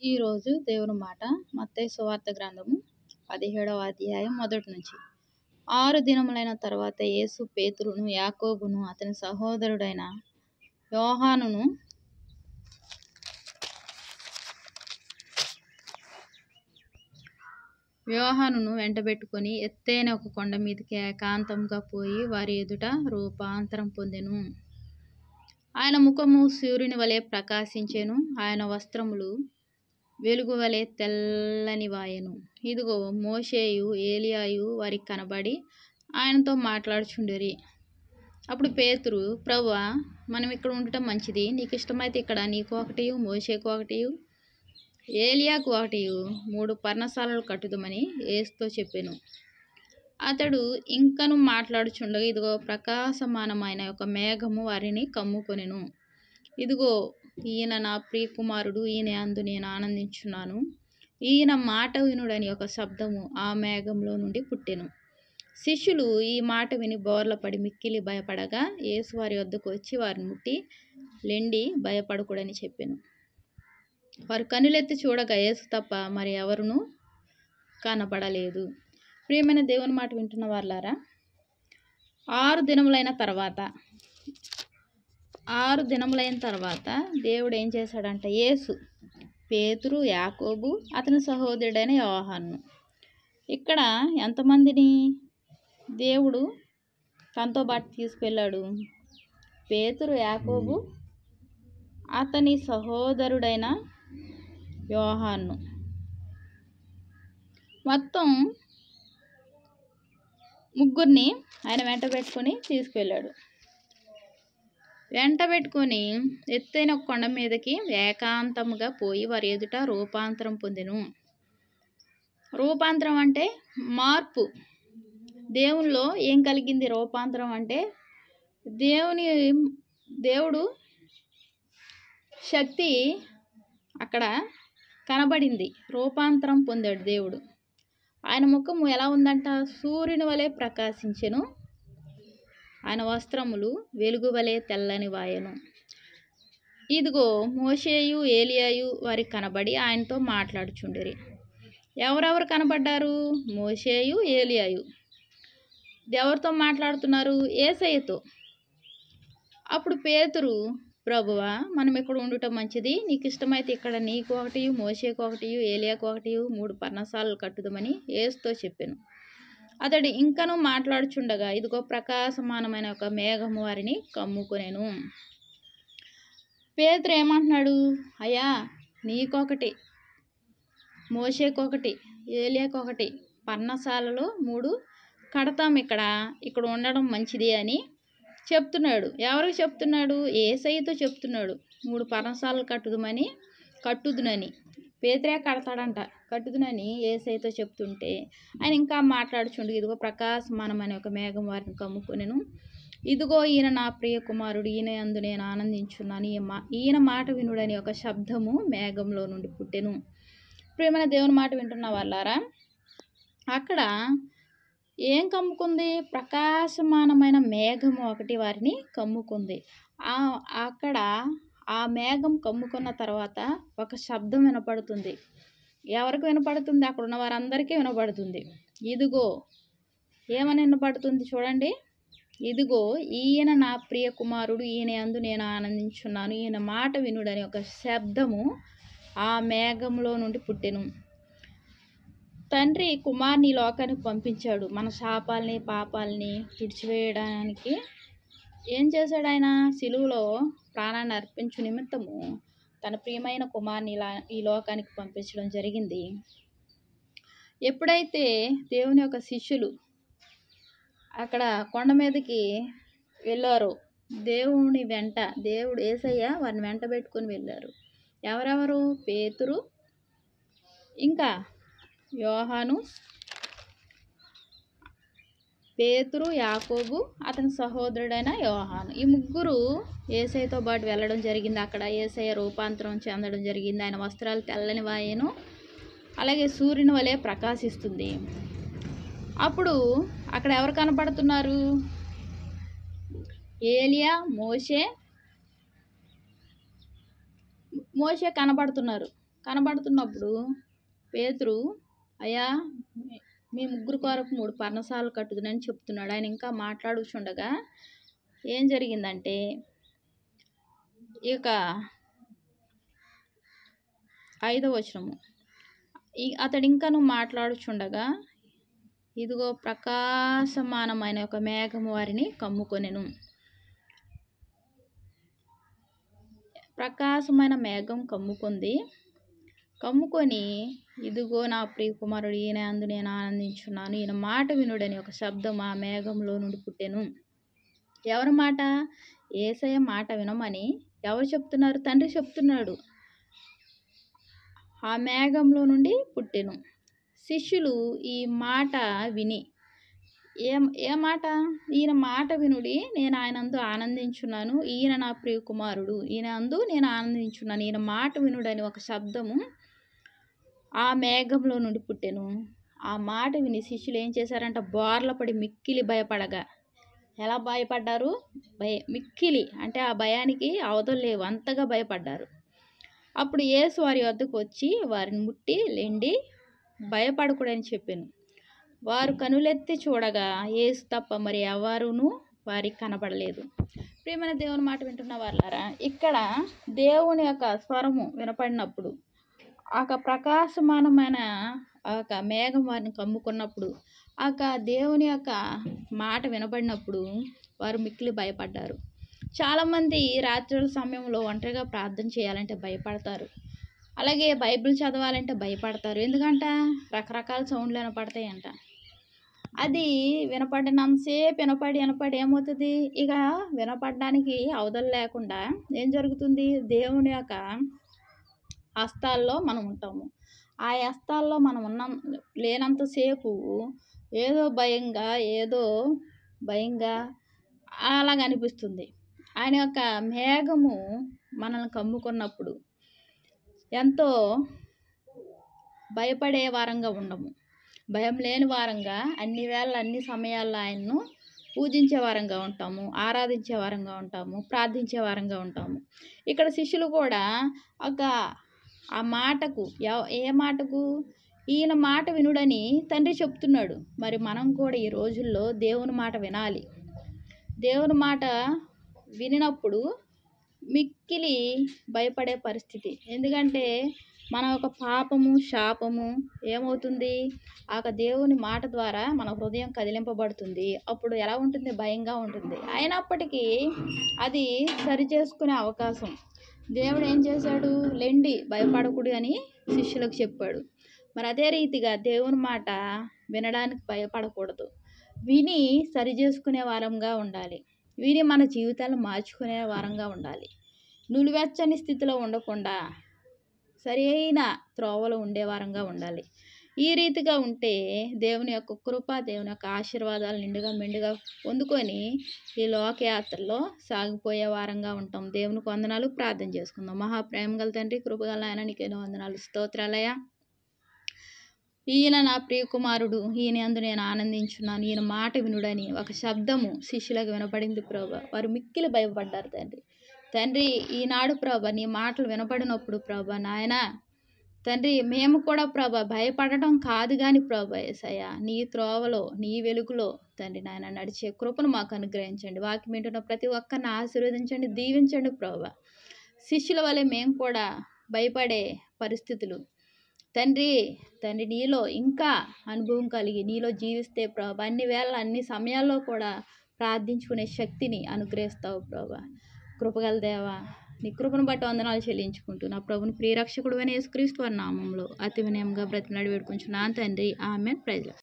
ఈరోజు దేవుని మాట మత్తయి సువార్త గ్రంథము 17వ అధ్యాయం మొదటి నుంచి. 6 దినములైన తర్వాత యేసు పేతురును, యాకోబును, అతని సహోదరుడైన యోహానును వెంటబెట్టుకొని ఎత్తైన ఒక కొండ మీదకి ఏకాంతంగా పోయి వారి ఎదుట రూపాంతరం పొందెను. ఆయన ముఖము సూర్యుని వలె ప్రకాశించెను, ఆయన వస్త్రములు వెలుగు వలె తెల్లని వాయెను. ఇదిగో మోషేయు ఏలియాయు వారికి కనబడి ఆయనతో మాట్లాడుచుండిరి. అప్పుడు పేతురు, ప్రభువా, మనం ఇక్కడ ఉండటం మంచిది. నీకు ఇష్టమైతే ఇక్కడ నీకు ఒకటియు, మోషేకు ఒకటియు, ఏలియాకు ఒకటియు 3 పర్ణశాలలు కట్టుదమని యేసుతో చెప్పెను. అతడు ఇంకను మాట్లాడుచుండగా ఇదిగో ప్రకాశమానమైన ఒక మేఘము వారిని కమ్ముకొనెను. ఇదిగో ఈయన నా ప్రియకుమారుడు, ఈయన యందు నేను ఆనందించున్నాను, ఈయన మాట వినుడని ఒక శబ్దము ఆ మేఘంలో నుండి పుట్టెను. శిష్యులు ఈ మాట విని బోర్లపడి మిక్కిలి భయపడగా యేసు వారి వద్దకు వచ్చి వారిని ముట్టి, లెండి, భయపడకూడని చెప్పెను. వారు కన్నులెత్తి చూడగా యేసు తప్ప మరి ఎవరునూ కనపడలేదు. ప్రియమైన దేవుని మాట వింటున్న వారులారా, 6 దినములైన తర్వాత దేవుడు ఏం చేశాడంట? యేసు పేతురు, యాకోబు, అతని సహోదరుడైన యోహాను, ఇక్కడ ఎంతమందిని దేవుడు తనతో పాటు తీసుకెళ్ళాడు? పేతురు, యాకోబు, అతని సహోదరుడైన యోహాను, మొత్తం ముగ్గురిని ఆయన వెంట పెట్టుకొని తీసుకెళ్ళాడు. వెంట పెట్టుకొని ఎత్తైన ఒక కొండ మీదకి ఏకాంతముగా పోయి వారి ఎదుట రూపాంతరం పొందెను. రూపాంతరం అంటే మార్పు. దేవునిలో ఏం కలిగింది? రూపాంతరం అంటే దేవుడు శక్తి అక్కడ కనబడింది. రూపాంతరం పొందాడు దేవుడు. ఆయన ముఖము ఎలా ఉందంట? సూర్యుని వలె ప్రకాశించెను, ఆయన వస్త్రములు వెలుగు వలె తెల్లని వాయెను. ఇదిగో మోషేయు ఏలియాయు వారికి కనబడి ఆయనతో మాట్లాడుచుండిరి. ఎవరెవరు కనబడ్డారు? మోషేయు, ఏలియాయు. ఎవరితో మాట్లాడుతున్నారు? యేసయ్యతో. అప్పుడు పేతురు, ప్రభువా, మనం ఇక్కడ ఉండటం మంచిది. నీకు ఇష్టమైతే ఇక్కడ నీకు ఒకటియు, మోషేకు ఒకటియు, ఏలియాకు ఒకటియు 3 పర్ణశాలలు కట్టుదమని యేసుతో చెప్పెను. అతడు ఇంకనూ మాట్లాడుచుండగా ఇదిగో ప్రకాశమానమైన ఒక మేఘము వారిని కమ్ముకొనెను. పేతురు ఏమంటున్నాడు? అయ్యా, నీకొకటి, మోషేకొకటి, ఏలియాకొకటి పర్ణశాలలో 3 కడతాం, ఇక్కడ ఉండడం మంచిది అని చెప్తున్నాడు. ఎవరికి చెప్తున్నాడు? యేసయ్యతో చెప్తున్నాడు. 3 పర్ణశాలలు కట్టుదునని. పేతురే కడతాడంట. కట్టుదునని యేసయ్యతో చెప్తుంటే ఆయన ఇంకా మాట్లాడుచుండు. ఇదిగో ప్రకాశమానమైన ఒక మేఘం వారిని కమ్ముకొనెను. ఇదిగో ఈయన నా ప్రియ కుమారుడు, ఈయన యందు నేను ఆనందించున్నాను, ఈయన మాట వినుడని ఒక శబ్దము మేఘంలో నుండి పుట్టెను. ప్రియమైన దేవుని మాట వింటున్న వాళ్ళారా, అక్కడ ఏం కమ్ముకుంది? ప్రకాశమానమైన మేఘము ఒకటి వారిని కమ్ముకుంది. అక్కడ ఆ మేఘం కమ్ముకున్న తర్వాత ఒక శబ్దం వినపడుతుంది. ఎవరికి వినపడుతుంది? అక్కడ ఉన్న వారందరికీ వినపడుతుంది. ఇదిగో, ఏమని వినపడుతుంది చూడండి. ఇదిగో ఈయన నా ప్రియ కుమారుడు, ఈయన యందు నేను ఆనందించున్నాను, ఈయన మాట వినుడని ఒక శబ్దము ఆ మేఘంలో నుండి పుట్టెను. తండ్రి కుమార్ని లోకానికి పంపించాడు. మన శాపాలని, పాపాలని తుడిచివేయడానికి ఏం చేశాడు? ఆయన సిలువలో ప్రాణాన్ని అర్పించు నిమిత్తము తన ప్రియమైన కుమార్ని ఈ లోకానికి పంపించడం జరిగింది. ఎప్పుడైతే దేవుని యొక్క శిష్యులు అక్కడ కొండ మీదకి వెళ్ళారో, దేవుడు యేసయ్య వారిని వెంట పెట్టుకొని వెళ్ళారు. ఎవరెవరు? పేతురు, ఇంకా యోహాను, పేతురు, యాకోబు, అతని సహోదరుడైన యోహాను. ఈ ముగ్గురు యేసయ్యతో పాటు వెళ్ళడం జరిగింది. అక్కడ యేసయ్య రూపాంతరం చెందడం జరిగింది. ఆయన వస్త్రాలు తెల్లని వాయెను, అలాగే సూర్యుని వలె ప్రకాశిస్తుంది. అప్పుడు అక్కడ ఎవరు కనపడుతున్నారు? ఏలియా, మోషే కనపడుతున్నారు. కనబడుతున్నప్పుడు పేతురు, అయ్యా మీ ముగ్గురు కొరకు 3 పర్ణశాలలు కట్టుదునని చెప్తున్నాడు. ఆయన ఇంకా మాట్లాడుచుండగా ఏం జరిగిందంటే, ఇక 5వ వచనము, అతడు ఇంకను మాట్లాడుచుండగా ఇదిగో ప్రకాశమానమైన ఒక మేఘము వారిని కమ్ముకొనెను. ప్రకాశమైన మేఘం కమ్ముకొని ఇదిగో నా ప్రియ కుమారుడు ఈయన అందు నేను ఆనందించున్నాను, ఈయన మాట వినుడని ఒక శబ్దం ఆ మేఘంలో నుండి పుట్టెను. ఎవరి మాట? యేసయ్య మాట వినమని ఎవరు చెప్తున్నారు? తండ్రి చెప్తున్నాడు. ఆ మేఘంలో నుండి పుట్టెను. శిష్యులు ఈ మాట విని ఏ మాట? ఈయన మాట వినుడి, నేను ఆయనందు ఆనందించున్నాను, ఈయన నా ప్రియ కుమారుడు, ఈయన అందు నేను ఆనందించున్నాను, ఈయన మాట వినుడని ఒక శబ్దము ఆ మేఘంలో నుండి పుట్టెను. ఆ మాట విని శిష్యులు ఏం చేశారంట? బోర్లపడి మిక్కిలి భయపడగా. ఎలా భయపడ్డారు? మిక్కిలి అంటే ఆ భయానికి అవధులు లేవు, అంతగా భయపడ్డారు. అప్పుడు యేసు వారి వద్దకు వచ్చి వారిని ముట్టి లెండి, భయపడకూడని చెప్పాను. వారు కనులెత్తి చూడగా యేసు తప్ప మరి ఎవరునూ వారికి కనబడలేదు. ప్రియమైన దేవుని మాట వింటున్న వాళ్ళారా, ఇక్కడ దేవుని యొక్క స్వరము వినపడినప్పుడు, ఆ ప్రకాశమానమైన ఆ మేఘం వారిని కమ్ముకున్నప్పుడు, ఆ దేవుని యొక్క మాట వినపడినప్పుడు వారు మిక్కిలి భయపడ్డారు. చాలామంది రాత్రుల సమయంలో ఒంటరిగా ప్రార్థన చేయాలంటే భయపడతారు. అలాగే బైబిల్ చదవాలంటే భయపడతారు. ఎందుకంట? రకరకాల సౌండ్లు వినపడతాయంట. అది వినపడినంతసేపు వినపడి ఏమవుతుంది? ఇక వినపడడానికి అవధులు లేకుండా ఏం జరుగుతుంది? దేవుని యొక్క హస్తాల్లో మనం ఉంటాము. ఆ హస్తాల్లో మనం లేనంతసేపు ఏదో భయంగా అలాగ అనిపిస్తుంది. ఆయన యొక్క మేఘము మనల్ని కమ్ముకున్నప్పుడు ఎంతో భయపడే వారంగా ఉండము, భయం లేని వారంగా అన్ని వేళ అన్ని సమయాల్లో ఆయన్ను పూజించే వారంగా ఉంటాము, ఆరాధించే వారంగా ఉంటాము, ప్రార్థించే వారంగా ఉంటాము. ఇక్కడ శిష్యులు కూడా ఆ మాటకు ఏ మాటకు? ఈయన మాట వినుడని తండ్రి చెప్తున్నాడు. మరి మనం కూడా ఈ రోజుల్లో దేవుని మాట వినాలి. దేవుని మాట వినినప్పుడు మిక్కిలి భయపడే పరిస్థితి. ఎందుకంటే మన ఒక పాపము శాపము ఏమవుతుంది? దేవుని మాట ద్వారా మన హృదయం కదిలింపబడుతుంది. అప్పుడు ఎలా ఉంటుంది? భయంగా ఉంటుంది. అయినప్పటికీ అది సరిచేసుకునే అవకాశం దేవుడు ఏం చేశాడు? లెండి, భయపడకూడదు అని శిష్యులకు చెప్పాడు. మరి అదే రీతిగా దేవుని మాట వినడానికి భయపడకూడదు, విని సరిచేసుకునే వారంగా ఉండాలి. విని మన జీవితాలు మార్చుకునే వారంగా ఉండాలి. నులివెచ్చని స్థితిలో ఉండకుండా సరైన త్రోవలో ఉండే వారంగా ఉండాలి. ఈ రీతిగా ఉంటే దేవుని యొక్క కృప, దేవుని యొక్క ఆశీర్వాదాలు నిండుగా మెండుగా పొందుకొని ఈ లోకయాత్రలో సాగిపోయే వారంగా ఉంటాం. దేవునికి వందనాలు. ప్రార్థన చేసుకుందాం. మహాప్రేమ గల తండ్రి, కృపగల ఆయన, నీకేనో వందనాలు, స్తోత్రాలయ. ఈయన నా ప్రియ కుమారుడు, ఈయన యందు నేను ఆనందించున్నాను, ఈయన మాట వినుడని ఒక శబ్దము శిష్యులకు వినపడింది ప్రభా. వారు మిక్కిలి భయపడ్డారు తండ్రి. ఈనాడు ప్రభా నీ మాటలు వినపడినప్పుడు ప్రభా నాయన తండ్రి, మేము కూడా ప్రభా భయపడటం కాదు కానీ ప్రభా యేసయ్య, నీ త్రోవలో నీ వెలుగులో తండ్రి నాయన నడిచే కృపను మాకు అనుగ్రహించండి. వాక్యం వింటున్న ప్రతి ఒక్కరిని ఆశీర్వదించండి, దీవించండి ప్రభా. శిష్యుల వలె మేము కూడా భయపడే పరిస్థితులు తండ్రి నీలో ఇంకా అనుభవం కలిగి నీలో జీవిస్తే ప్రభా అన్ని వేళ అన్ని సమయాల్లో కూడా ప్రార్థించుకునే శక్తిని అనుగ్రహిస్తావు ప్రభా. కృపగల దేవా, నీ కృపను బట్టి వందనాలు చెల్లించుకుంటూ నా ప్రభుని ప్రియరక్షకుడు అయిన యేసుక్రీస్తు వారి నామంలో అతి వినయంగా బ్రతిమలాడి వేడుకుంటున్నాను తండ్రి. ఆమేన్. ప్రైజ్.